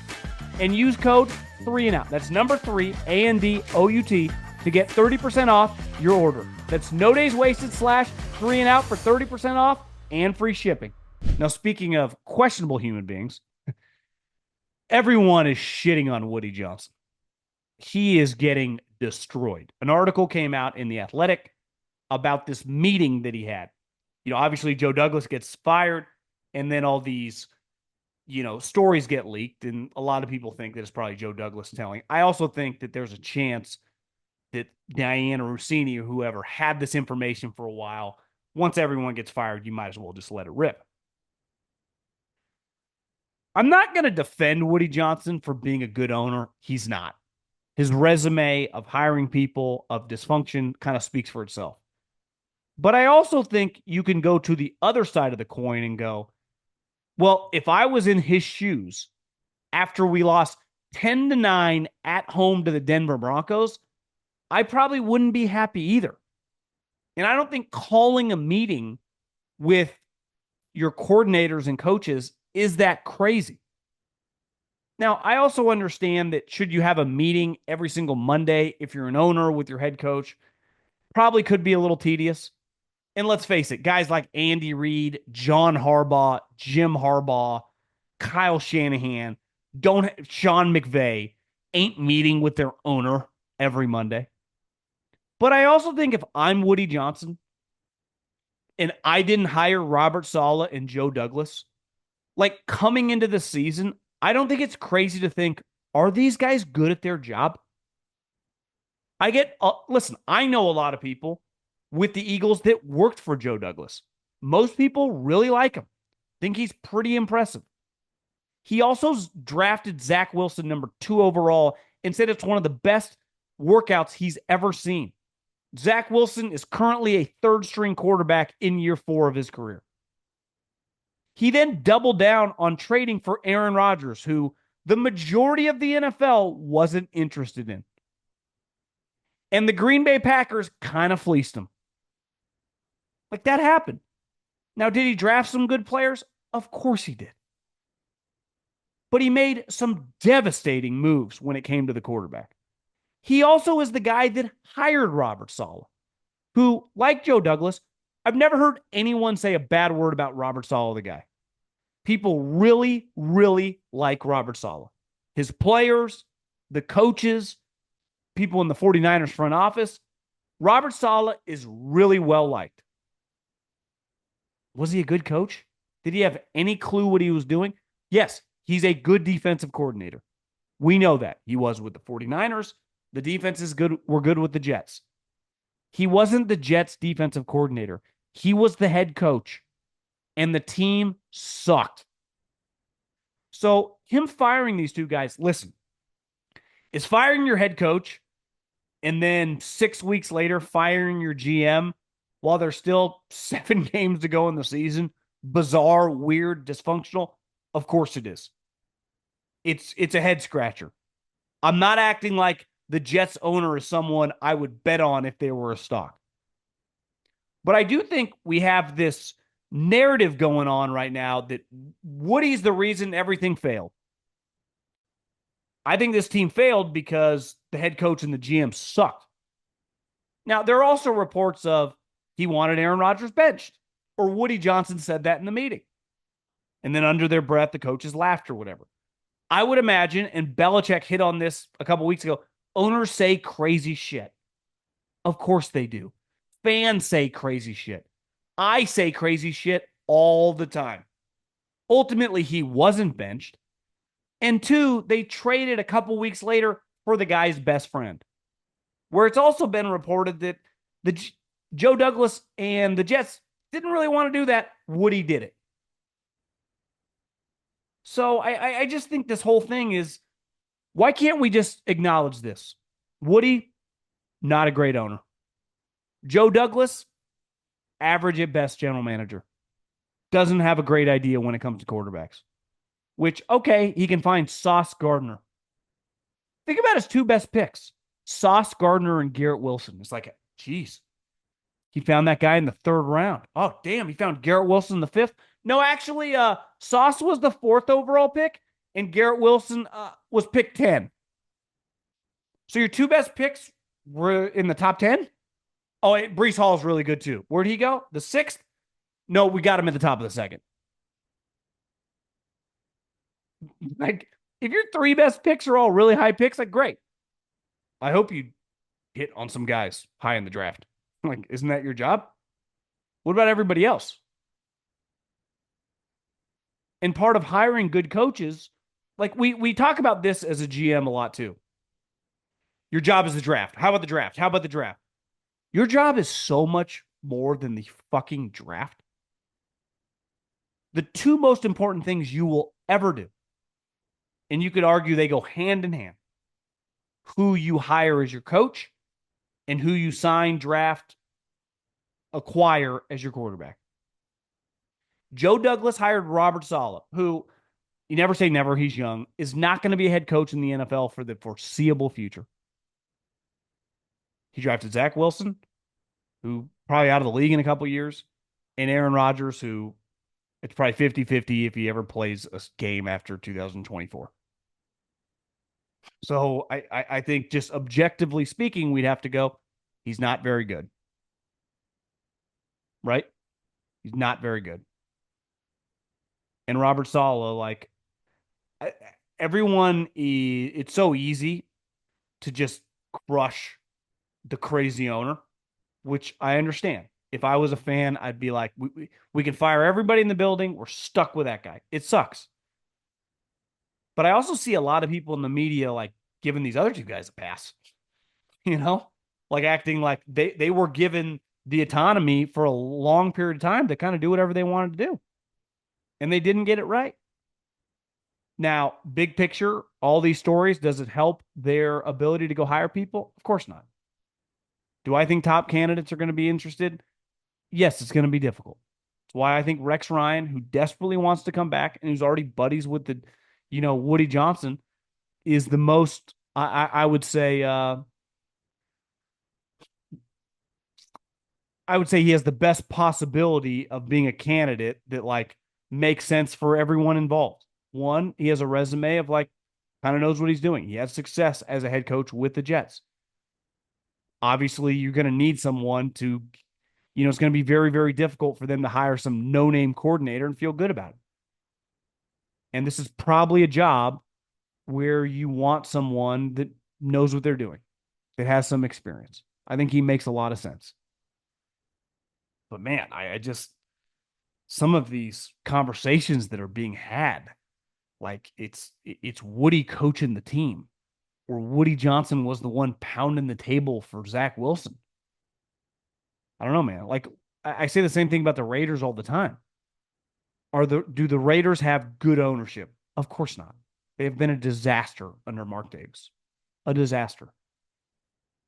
and use code 3andout. That's number 3, ANDOUT, to get 30% off your order. That's nodayswasted/3andout for 30% off and free shipping. Now, speaking of questionable human beings, everyone is shitting on Woody Johnson. He is getting destroyed. An article came out in The Athletic about this meeting that he had. Obviously Joe Douglas gets fired, and then all these, stories get leaked, and a lot of people think that it's probably Joe Douglas telling. I also think that there's a chance that Diana Rossini or whoever had this information for a while. Once everyone gets fired, you might as well just let it rip. I'm not going to defend Woody Johnson for being a good owner. He's not. His resume of hiring people, of dysfunction, kind of speaks for itself. But I also think you can go to the other side of the coin and go, well, if I was in his shoes after we lost 10-9 at home to the Denver Broncos, I probably wouldn't be happy either. And I don't think calling a meeting with your coordinators and coaches is that crazy. Now, I also understand that should you have a meeting every single Monday, if you're an owner with your head coach, probably could be a little tedious. And let's face it, guys like Andy Reid, John Harbaugh, Jim Harbaugh, Kyle Shanahan, Sean McVay ain't meeting with their owner every Monday. But I also think if I'm Woody Johnson and I didn't hire Robert Saleh and Joe Douglas, like coming into the season, I don't think it's crazy to think, are these guys good at their job? Listen, I know a lot of people with the Eagles that worked for Joe Douglas. Most people really like him. Think he's pretty impressive. He also drafted Zach Wilson number 2 overall and said it's one of the best workouts he's ever seen. Zach Wilson is currently a 3rd-string quarterback in year 4 of his career. He then doubled down on trading for Aaron Rodgers, who the majority of the NFL wasn't interested in. And the Green Bay Packers kind of fleeced him. Like, that happened. Now, did he draft some good players? Of course he did. But he made some devastating moves when it came to the quarterback. He also is the guy that hired Robert Saleh, who, like Joe Douglas, I've never heard anyone say a bad word about Robert Saleh, the guy. People really, really like Robert Saleh. His players, the coaches, people in the 49ers front office. Robert Saleh is really well liked. Was he a good coach? Did he have any clue what he was doing? Yes, he's a good defensive coordinator. We know that. He was with the 49ers. The defenses were good with the Jets. He wasn't the Jets defensive coordinator. He was the head coach, and the team sucked. So him firing these 2 guys, listen, is firing your head coach and then 6 weeks later firing your GM while there's still 7 games to go in the season? Bizarre, weird, dysfunctional? Of course it is. It's a head scratcher. I'm not acting like the Jets owner is someone I would bet on if they were a stock. But I do think we have this narrative going on right now that Woody's the reason everything failed. I think this team failed because the head coach and the GM sucked. Now, there are also reports of he wanted Aaron Rodgers benched, or Woody Johnson said that in the meeting. And then under their breath, the coaches laughed or whatever. I would imagine, and Belichick hit on this a couple weeks ago, owners say crazy shit. Of course they do. Fans say crazy shit. I say crazy shit all the time. Ultimately, he wasn't benched. And two, they traded a couple weeks later for the guy's best friend. Where it's also been reported that Joe Douglas and the Jets didn't really want to do that. Woody did it. So I just think this whole thing is, why can't we just acknowledge this? Woody, not a great owner. Joe Douglas, average at best general manager. Doesn't have a great idea when it comes to quarterbacks. Which, okay, he can find Sauce Gardner. Think about his two best picks, Sauce Gardner and Garrett Wilson. It's like, geez, he found that guy in the 3rd round. Oh, damn, he found Garrett Wilson in the 5th. No, actually, Sauce was the 4th overall pick, and Garrett Wilson was pick 10. So your two best picks were in the top 10? Oh, Breece Hall's really good too. Where'd he go? The 6th? No, we got him at the top of the 2nd. Like, if your 3 best picks are all really high picks, like, great. I hope you hit on some guys high in the draft. Like, isn't that your job? What about everybody else? And part of hiring good coaches, like we talk about this as a GM a lot too. Your job is the draft. How about the draft? How about the draft? Your job is so much more than the fucking draft. The 2 most important things you will ever do, and you could argue they go hand in hand, who you hire as your coach and who you sign, draft, acquire as your quarterback. Joe Douglas hired Robert Saleh, who, you never say never, he's young, is not going to be a head coach in the NFL for the foreseeable future. He drafted Zach Wilson, who probably out of the league in a couple years, and Aaron Rodgers, who it's probably 50-50 if he ever plays a game after 2024. So I think just objectively speaking, we'd have to go, he's not very good. Right? He's not very good. And Robert Saleh, like, everyone, it's so easy to just crush the crazy owner, which I understand. If I was a fan, I'd be like, we can fire everybody in the building. We're stuck with that guy. It sucks. But I also see a lot of people in the media like giving these other 2 guys a pass, like acting like they were given the autonomy for a long period of time to kind of do whatever they wanted to do. And they didn't get it right. Now, big picture, all these stories, does it help their ability to go hire people? Of course not. Do I think top candidates are going to be interested? Yes, it's going to be difficult. That's why I think Rex Ryan, who desperately wants to come back and who's already buddies with the, Woody Johnson, is the most, I would say, I would say he has the best possibility of being a candidate that like makes sense for everyone involved. One, he has a resume of like, kind of knows what he's doing. He has success as a head coach with the Jets. Obviously, you're going to need someone to, it's going to be very, very difficult for them to hire some no-name coordinator and feel good about it. And this is probably a job where you want someone that knows what they're doing, that has some experience. I think he makes a lot of sense. But man, I just, some of these conversations that are being had, like it's Woody coaching the team, or Woody Johnson was the one pounding the table for Zach Wilson. I don't know, man. Like I say the same thing about the Raiders all the time. Do the Raiders have good ownership? Of course not. They have been a disaster under Mark Davis. A disaster.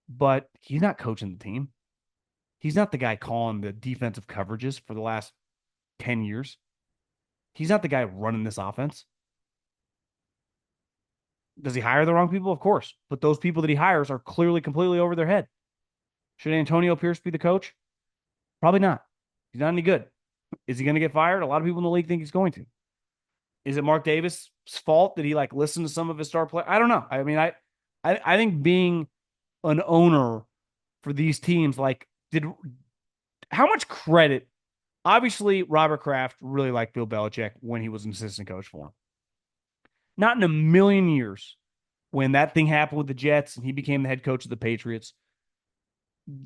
but he's not coaching the team. He's not the guy calling the defensive coverages for the last 10 years. He's not the guy running this offense. Does he hire the wrong people? Of course. But those people that he hires are clearly completely over their head. Should Antonio Pierce be the coach? Probably not. He's not any good. Is he going to get fired? A lot of people in the league think he's going to. Is it Mark Davis' fault that he listened to some of his star play? I don't know. I mean, I think being an owner for these teams, did how much credit? Obviously, Robert Kraft really liked Bill Belichick when he was an assistant coach for him. Not in a million years, when that thing happened with the Jets and he became the head coach of the Patriots,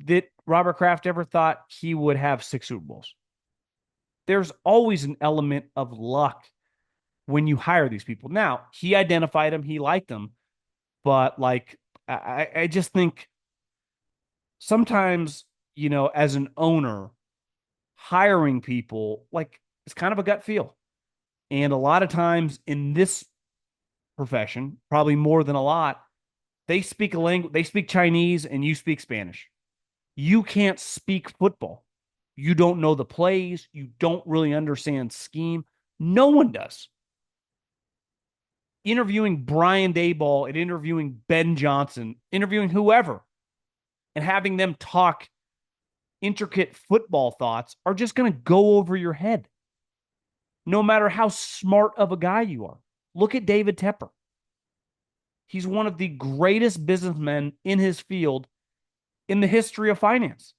that Robert Kraft ever thought he would have 6 Super Bowls. There's always an element of luck when you hire these people. Now, he identified them, he liked them, but I just think sometimes, as an owner, hiring people, it's kind of a gut feel. And a lot of times in this profession, probably more than a lot, they speak a language, they speak Chinese and you speak Spanish. You can't speak football. You don't know the plays. You don't really understand scheme. No one does. Interviewing Brian Daboll and interviewing Ben Johnson, interviewing whoever, and having them talk intricate football thoughts are just going to go over your head, no matter how smart of a guy you are. Look at David Tepper. He's one of the greatest businessmen in his field in the history of finance.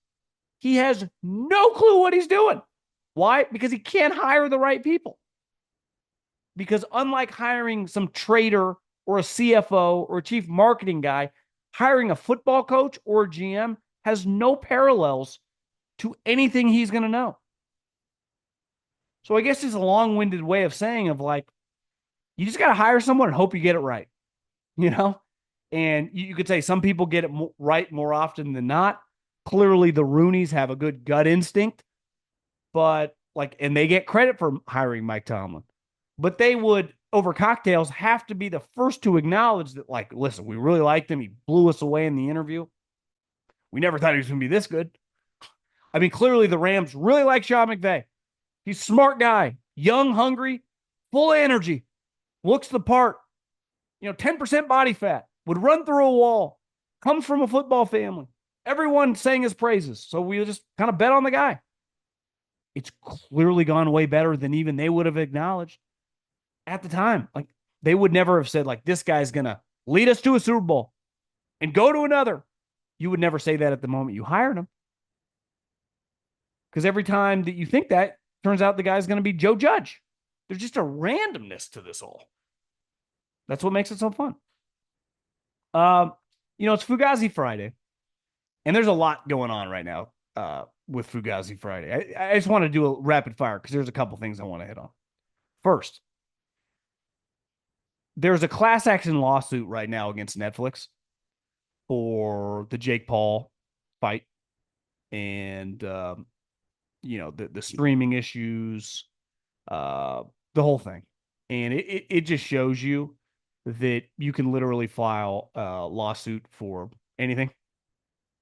He has no clue what he's doing. Why? Because he can't hire the right people. Because unlike hiring some trader or a CFO or a chief marketing guy, hiring a football coach or a GM has no parallels to anything he's going to know. So I guess it's a long-winded way of saying you just got to hire someone and hope you get it right, And you could say some people get it right more often than not. Clearly, the Rooneys have a good gut instinct, but and they get credit for hiring Mike Tomlin. But they would, over cocktails, have to be the first to acknowledge that, listen, we really liked him. He blew us away in the interview. We never thought he was going to be this good. I mean, clearly the Rams really like Sean McVay. He's a smart guy, young, hungry, full of energy, looks the part, 10% body fat, would run through a wall, comes from a football family. Everyone sang his praises. So we just kind of bet on the guy. It's clearly gone way better than even they would have acknowledged at the time. They would never have said, this guy's going to lead us to a Super Bowl and go to another. You would never say that at the moment you hired him. Because every time that you think that, turns out the guy's going to be Joe Judge. There's just a randomness to this all. That's what makes it so fun. It's Fugazi Friday. And there's a lot going on right now with Fugazi Friday. I just want to do a rapid fire because there's a couple things I want to hit on. First, there's a class action lawsuit right now against Netflix for the Jake Paul fight and, the streaming issues, the whole thing. And it just shows you that you can literally file a lawsuit for anything.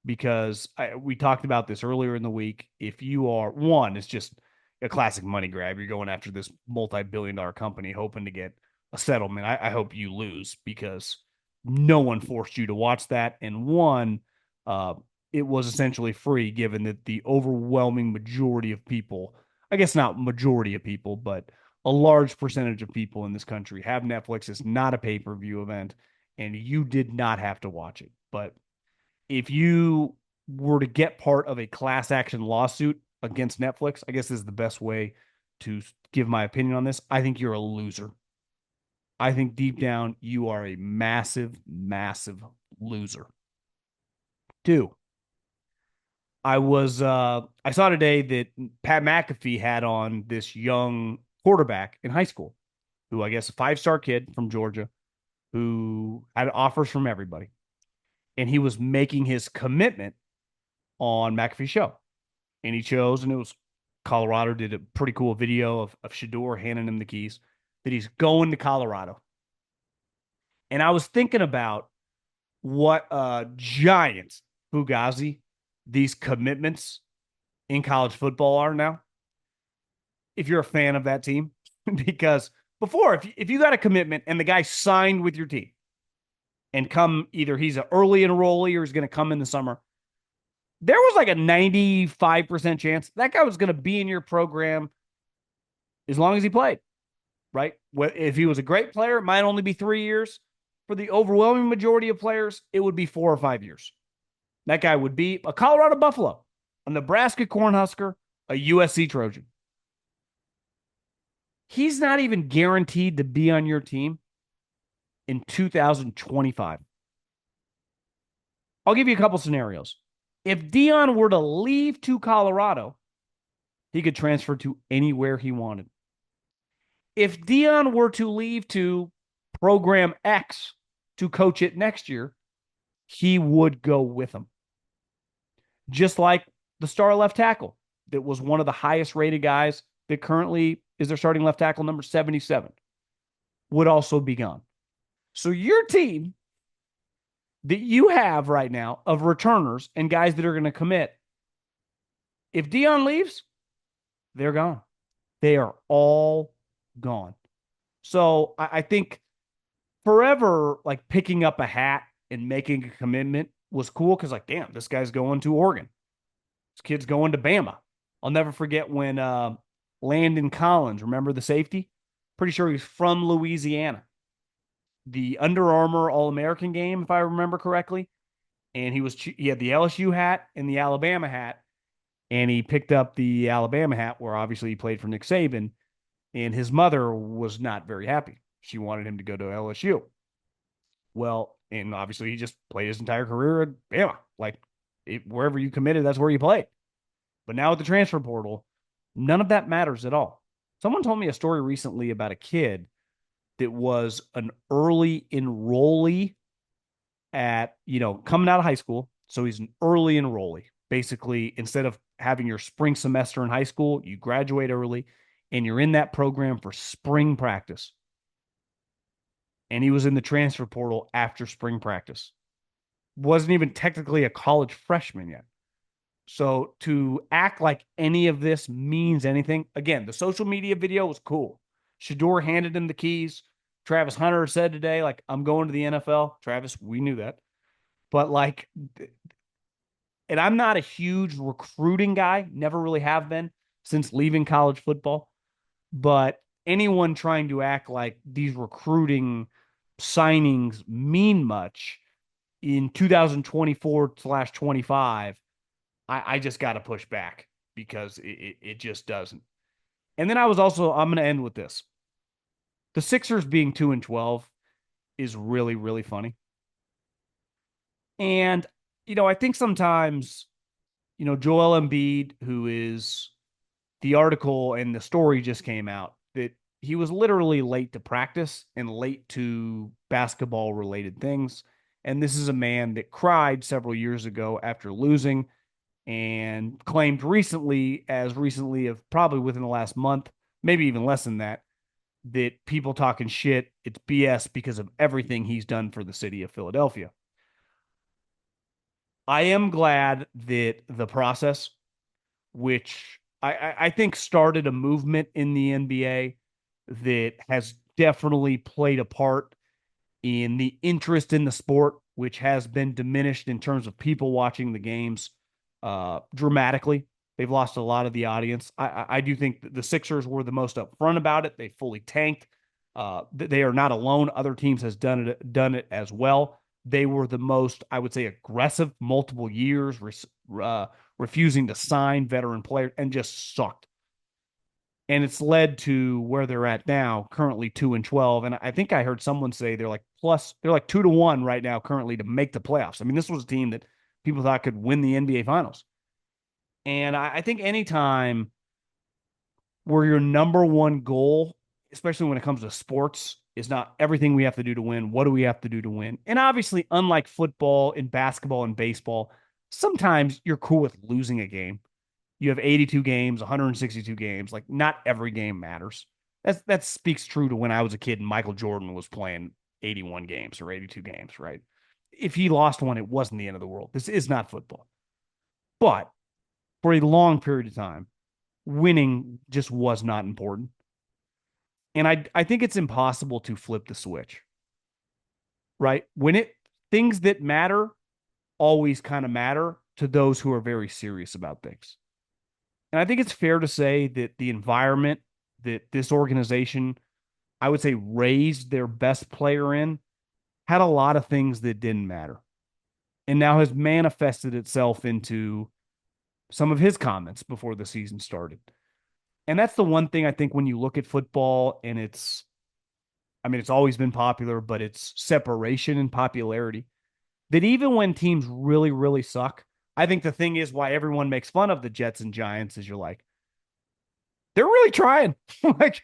Because we talked about this earlier in the week. If you are one, it's just a classic money grab. You're going after this multi-billion-dollar company hoping to get a settlement. I hope you lose because no one forced you to watch that. And one, it was essentially free given that the overwhelming majority of people, I guess not majority of people, but a large percentage of people in this country have Netflix. It's not a pay-per-view event, and you did not have to watch it. But if you were to get part of a class action lawsuit against Netflix, I guess this is the best way to give my opinion on this. I think you're a loser. I think deep down, you are a massive, massive loser. 2, I saw today that Pat McAfee had on this young quarterback in high school who I guess a 5-star kid from Georgia who had offers from everybody. And he was making his commitment on McAfee's show. And he chose, and it was Colorado did a pretty cool video of Shador handing him the keys, that he's going to Colorado. And I was thinking about what a giant fugazi these commitments in college football are now, if you're a fan of that team. Because before, if you got a commitment and the guy signed with your team and come either he's an early enrollee or he's going to come in the summer, there was like a 95% chance that guy was going to be in your program as long as he played, right? If he was a great player, it might only be 3 years. For the overwhelming majority of players, it would be 4 or 5 years. That guy would be a Colorado Buffalo, a Nebraska Cornhusker, a USC Trojan. He's not even guaranteed to be on your team in 2025. I'll give you a couple scenarios. If Dion were to leave to Colorado, he could transfer to anywhere he wanted. If Dion were to leave to program X to coach it next year, he would go with him. Just like the star left tackle that was one of the highest rated guys that currently is their starting left tackle, number 77, would also be gone. So your team that you have right now of returners and guys that are going to commit, if Dion leaves, they're gone. They are all gone. So I think forever, like picking up a hat and making a commitment was cool because, like, damn, this guy's going to Oregon. This kid's going to Bama. I'll never forget when Landon Collins, remember the safety? Pretty sure he's from Louisiana. The Under Armour All-American game, if I remember correctly. And he had the LSU hat and the Alabama hat. And he picked up the Alabama hat where obviously he played for Nick Saban. And his mother was not very happy. She wanted him to go to LSU. Well, and obviously he just played his entire career at Bama. Like, wherever you committed, that's where you played. But now with the transfer portal, none of that matters at all. Someone told me a story recently about a kid that was an early enrollee at, coming out of high school. So he's an early enrollee. Basically, instead of having your spring semester in high school, you graduate early and you're in that program for spring practice. And he was in the transfer portal after spring practice. Wasn't even technically a college freshman yet. So to act like any of this means anything, again, the social media video was cool. Shador handed him the keys. Travis Hunter said today, like, I'm going to the NFL. Travis, we knew that. But like, and I'm not a huge recruiting guy, never really have been since leaving college football. But anyone trying to act like these recruiting signings mean much in 2024/25, I just got to push back because it just doesn't. And then I'm going to end with this. The Sixers being 2-12 is really, really funny. And, I think sometimes, Joel Embiid, who is the article and the story just came out that he was literally late to practice and late to basketball related things. And this is a man that cried several years ago after losing and claimed recently of probably within the last month, maybe even less than that, that people talking shit, it's BS because of everything he's done for the city of Philadelphia. I am glad that the process, which I think started a movement in the NBA that has definitely played a part in the interest in the sport, which has been diminished in terms of people watching the games dramatically. They've lost a lot of the audience. I do think that the Sixers were the most upfront about it. They fully tanked. They are not alone. Other teams has done it as well. They were the most, I would say, aggressive, multiple years, refusing to sign veteran players, and just sucked. And it's led to where they're at now, currently 2-12. And I think I heard someone say they're like 2-1 right now, currently, to make the playoffs. I mean, this was a team that people thought could win the NBA Finals. And I think anytime where your number one goal, especially when it comes to sports, is not everything we have to do to win. What do we have to do to win? And obviously, unlike football and basketball and baseball, sometimes you're cool with losing a game. You have 82 games, 162 games. Like, not every game matters. That speaks true to when I was a kid and Michael Jordan was playing 81 games or 82 games, right? if he lost one, it wasn't the end of the world. This is not football. But for a long period of time, winning just was not important. And I think it's impossible to flip the switch, right? When it things that matter always kind of matter to those who are very serious about things. And I think it's fair to say that the environment that this organization, I would say, raised their best player in had a lot of things that didn't matter and now has manifested itself into some of his comments before the season started. And that's the one thing I think when you look at football and I mean, it's always been popular, but it's separation and popularity. That even when teams really, really suck, I think the thing is why everyone makes fun of the Jets and Giants is you're like, they're really trying. Like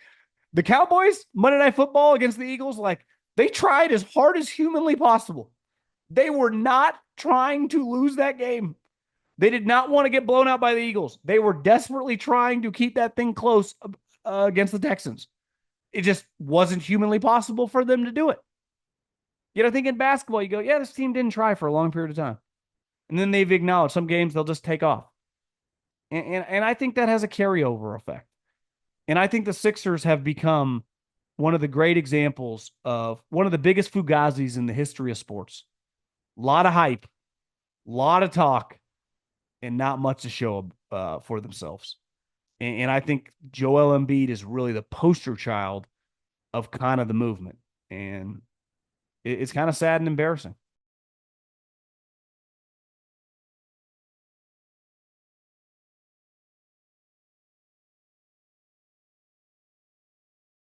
the Cowboys, Monday Night Football against the Eagles, like they tried as hard as humanly possible. They were not trying to lose that game. They did not want to get blown out by the Eagles. They were desperately trying to keep that thing close against the Texans. It just wasn't humanly possible for them to do it. Yet I think in basketball, you go, yeah, this team didn't try for a long period of time. And then they've acknowledged some games they'll just take off. And I think that has a carryover effect. And I think the Sixers have become one of the great examples of one of the biggest fugazis in the history of sports. A lot of hype, a lot of talk, and not much to show for themselves. And I think Joel Embiid is really the poster child of kind of the movement. And it's kind of sad and embarrassing.